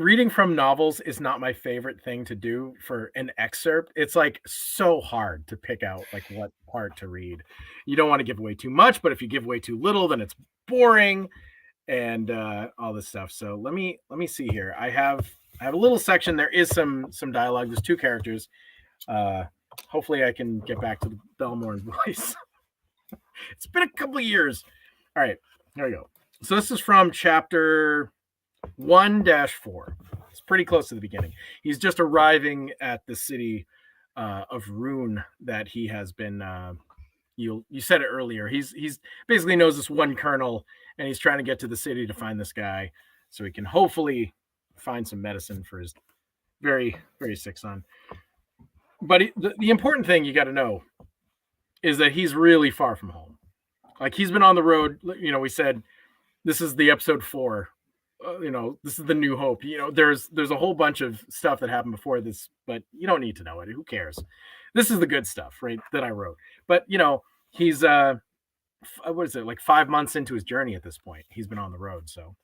reading from novels is not my favorite thing to do for an excerpt. It's like so hard to pick out like what part to read. You don't want to give away too much, but if you give away too little, then it's boring and all this stuff. So let me see here. I have a little section. There is some dialogue. There's two characters. Uh, hopefully, I can get back to the Belmorn voice. It's been a couple of years. All right, here we go. So this is from chapter 1-4. It's pretty close to the beginning. He's just arriving at the city of Rune that he has been. You said it earlier. He's basically knows this one colonel, and he's trying to get to the city to find this guy, so he can hopefully find some medicine for his very very sick son. But the important thing you got to know is that he's really far from home. Like he's been on the road. We said this is the episode 4. This is the New Hope. There's a whole bunch of stuff that happened before this, but you don't need to know it. Who cares? This is the good stuff, right? That I wrote. But he's what is it, like 5 months into his journey at this point? He's been on the road, so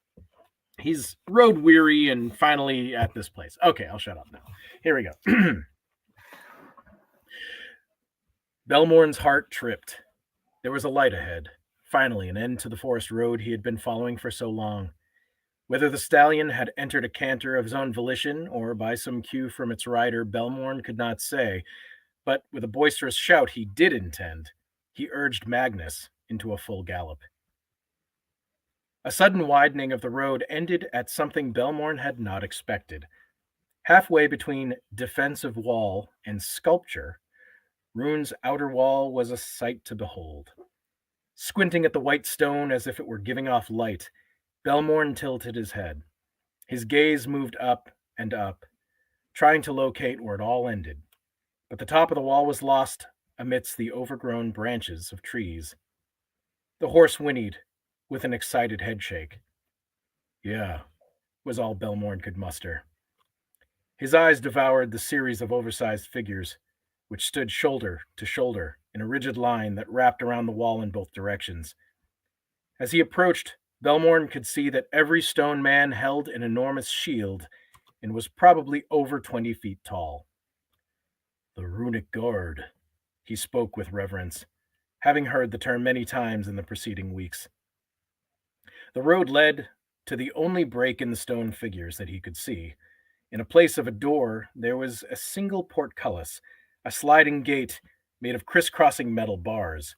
he's road weary and finally at this place. Okay, I'll shut up now. Here we go. Belmorn's heart tripped. There was a light ahead. Finally, an end to the forest road he had been following for so long. Whether the stallion had entered a canter of his own volition or by some cue from its rider, Belmorn could not say, but with a boisterous shout he did intend, he urged Magnus into a full gallop. A sudden widening of the road ended at something Belmorn had not expected. Halfway between defensive wall and sculpture, Rune's outer wall was a sight to behold. Squinting at the white stone as if it were giving off light, Belmorn tilted his head. His gaze moved up and up, trying to locate where it all ended. But the top of the wall was lost amidst the overgrown branches of trees. The horse whinnied with an excited headshake. Yeah, was all Belmorn could muster. His eyes devoured the series of oversized figures, which stood shoulder to shoulder in a rigid line that wrapped around the wall in both directions. As he approached, Belmorn could see that every stone man held an enormous shield and was probably over 20 feet tall. The runic guard, he spoke with reverence, having heard the term many times in the preceding weeks. The road led to the only break in the stone figures that he could see. In a place of a door, there was a single portcullis, a sliding gate made of crisscrossing metal bars.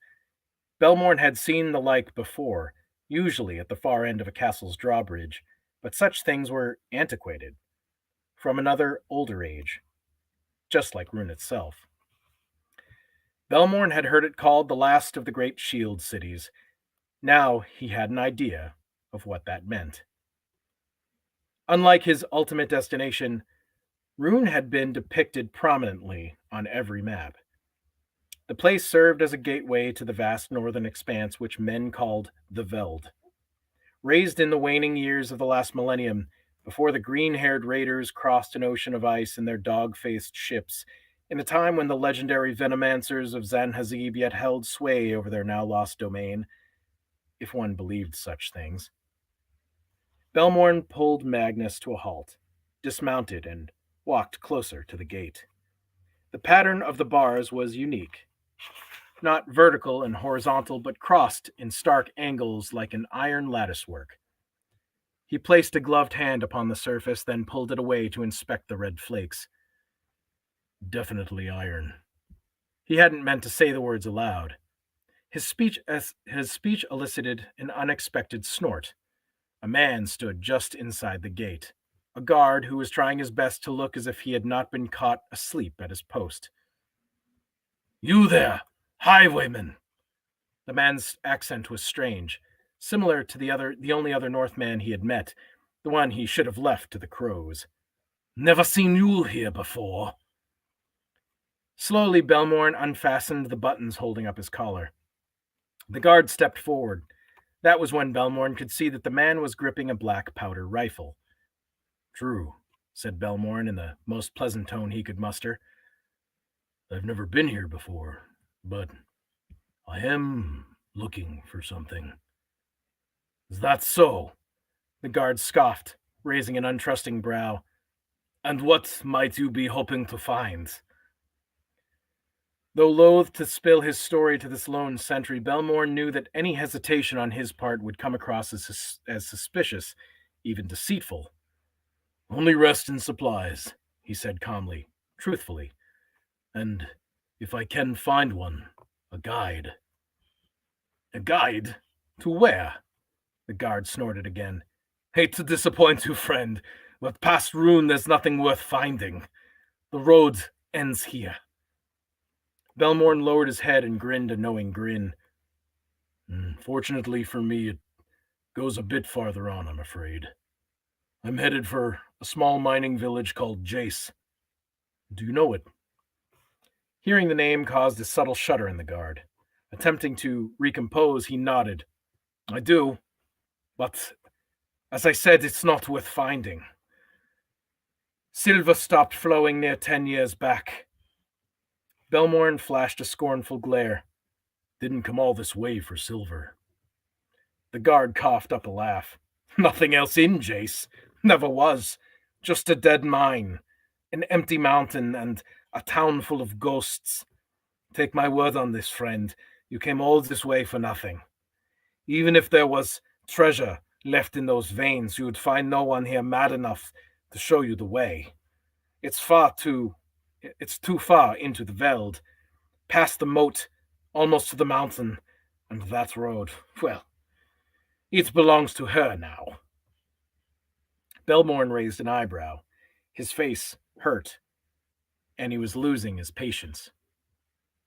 Belmorn had seen the like before, usually at the far end of a castle's drawbridge, but such things were antiquated, from another, older age, just like Rune itself. Belmorn had heard it called the last of the great shield cities. Now he had an idea of what that meant. Unlike his ultimate destination, Rune had been depicted prominently on every map. The place served as a gateway to the vast northern expanse which men called the Veld. Raised in the waning years of the last millennium, before the green-haired raiders crossed an ocean of ice in their dog-faced ships, in a time when the legendary venomancers of Zanhazib yet held sway over their now-lost domain, if one believed such things. Belmorn pulled Magnus to a halt, dismounted, and walked closer to the gate. The pattern of the bars was unique. Not vertical and horizontal, but crossed in stark angles like an iron latticework. He placed a gloved hand upon the surface, then pulled it away to inspect the red flakes. Definitely iron. He hadn't meant to say the words aloud. His speech elicited an unexpected snort. A man stood just inside the gate, a guard who was trying his best to look as if he had not been caught asleep at his post. You there, highwayman! The man's accent was strange, similar to the only other Northman he had met, the one he should have left to the crows. Never seen you here before. Slowly, Belmorn unfastened the buttons holding up his collar. The guard stepped forward. That was when Belmorn could see that the man was gripping a black powder rifle. True, said Belmorn in the most pleasant tone he could muster. I've never been here before, but I am looking for something. Is that so? The guard scoffed, raising an untrusting brow. "And what might you be hoping to find?" Though loath to spill his story to this lone sentry, Belmore knew that any hesitation on his part would come across as suspicious, even deceitful. "Only rest and supplies," he said calmly, truthfully. "And, if I can find one, a guide." "A guide? To where?" The guard snorted again. "Hate to disappoint you, friend, but past Rune there's nothing worth finding. The road ends here." Belmorn lowered his head and grinned a knowing grin. "Fortunately for me, it goes a bit farther on, I'm afraid. I'm headed for a small mining village called Jace. Do you know it?" Hearing the name caused a subtle shudder in the guard. Attempting to recompose, he nodded. "I do, but as I said, it's not worth finding. Silver stopped flowing near 10 years back." Belmorn flashed a scornful glare. "Didn't come all this way for silver." The guard coughed up a laugh. "Nothing else in Jace. Never was. Just a dead mine, an empty mountain, and a town full of ghosts. Take my word on this, friend. You came all this way for nothing. Even if there was treasure left in those veins, you would find no one here mad enough to show you the way. It's too far into the veld, past the moat, almost to the mountain, and that road, well, it belongs to her now." Belmorn raised an eyebrow. His face hurt, and he was losing his patience.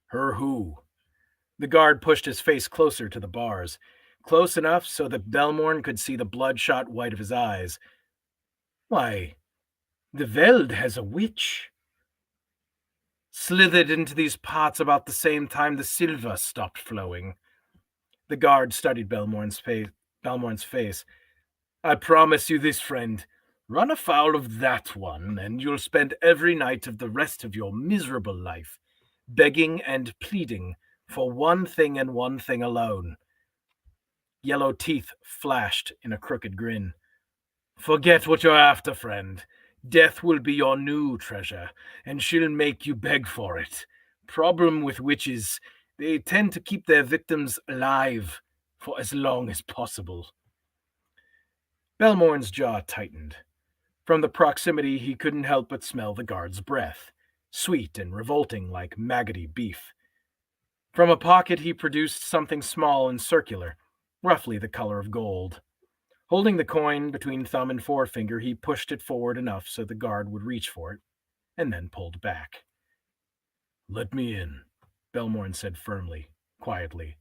"Her who?" The guard pushed his face closer to the bars, close enough so that Belmorn could see the bloodshot white of his eyes. "Why, the Veld has a witch. Slithered into these parts about the same time the silver stopped flowing." The guard studied Belmorn's face. "I promise you this, friend. Run afoul of that one, and you'll spend every night of the rest of your miserable life begging and pleading for one thing and one thing alone." Yellow teeth flashed in a crooked grin. "Forget what you're after, friend. Death will be your new treasure, and she'll make you beg for it. Problem with witches, they tend to keep their victims alive for as long as possible." Belmorn's jaw tightened. From the proximity, he couldn't help but smell the guard's breath, sweet and revolting like maggoty beef. From a pocket, he produced something small and circular, roughly the color of gold. Holding the coin between thumb and forefinger, he pushed it forward enough so the guard would reach for it, and then pulled back. "Let me in," Belmorn said firmly, quietly.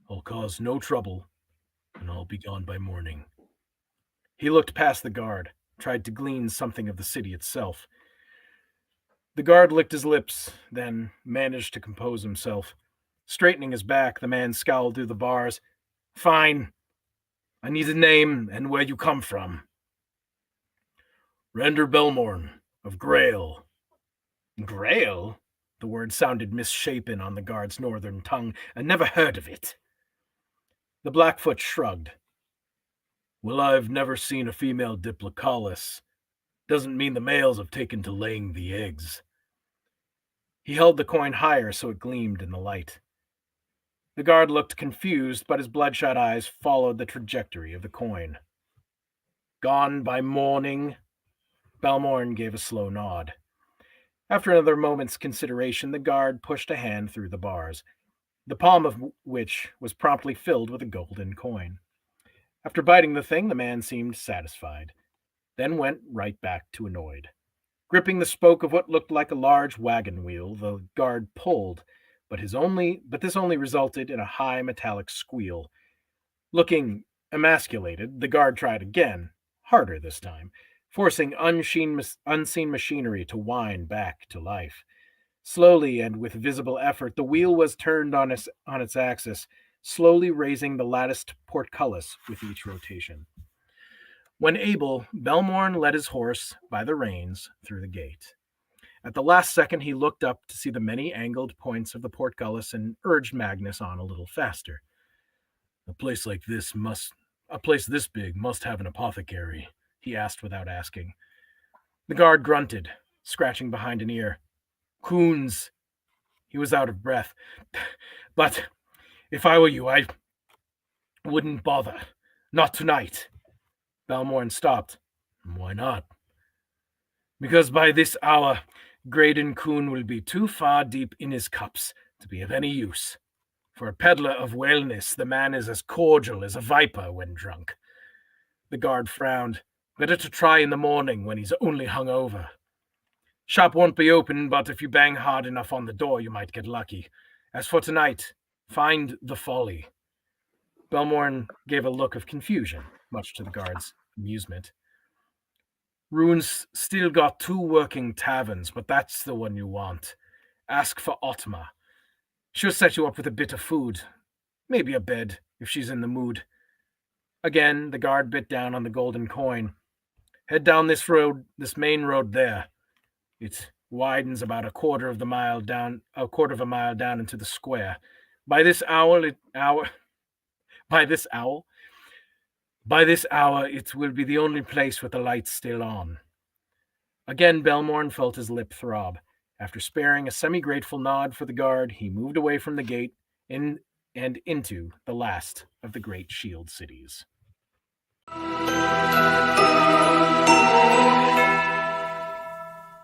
"I'll cause no trouble, and I'll be gone by morning." He looked past the guard, tried to glean something of the city itself. The guard licked his lips, then managed to compose himself. Straightening his back, the man scowled through the bars. "Fine. I need a name and where you come from." "Rander Belmorn, of Grail." "Grail?" The word sounded misshapen on the guard's northern tongue. "I never heard of it." The Blackfoot shrugged. "Well, I've never seen a female Diplocaulus. Doesn't mean the males have taken to laying the eggs." He held the coin higher so it gleamed in the light. The guard looked confused, but his bloodshot eyes followed the trajectory of the coin. "Gone by morning?" Balmorn gave a slow nod. After another moment's consideration, the guard pushed a hand through the bars, the palm of which was promptly filled with a golden coin. After biting the thing, the man seemed satisfied, then went right back to annoyed. Gripping the spoke of what looked like a large wagon wheel, the guard pulled, but this only resulted in a high metallic squeal. Looking emasculated, the guard tried again, harder this time, forcing unseen machinery to wind back to life. Slowly and with visible effort, the wheel was turned on its axis, slowly raising the latticed portcullis with each rotation. When able, Belmorn led his horse by the reins through the gate. At the last second, he looked up to see the many angled points of the portcullis and urged Magnus on a little faster. A place this big must have an apothecary," he asked without asking. The guard grunted, scratching behind an ear. Coons. He was out of breath. But if I were you, I wouldn't bother. Not tonight. Balmorn stopped. Why not? Because by this hour, Graydon Coon will be too far deep in his cups to be of any use. For a peddler of wellness, the man is as cordial as a viper when drunk. The guard frowned. Better to try in the morning when he's only hungover. Shop won't be open, but if you bang hard enough on the door, you might get lucky. As for tonight, find the Folly. Balmorn gave a look of confusion, much to the guard's amusement. Rune's still got 2 working taverns, but that's the one you want. Ask for Otma. She'll set you up with a bit of food. Maybe a bed, if she's in the mood. Again, the guard bit down on the golden coin. Head down this road, this main road there. It widens about a quarter of a mile down into the square. By this hour, it will be the only place with the lights still on. Again, Balmorn felt his lip throb. After sparing a semi-grateful nod for the guard, he moved away from the gate and into the last of the great shield cities.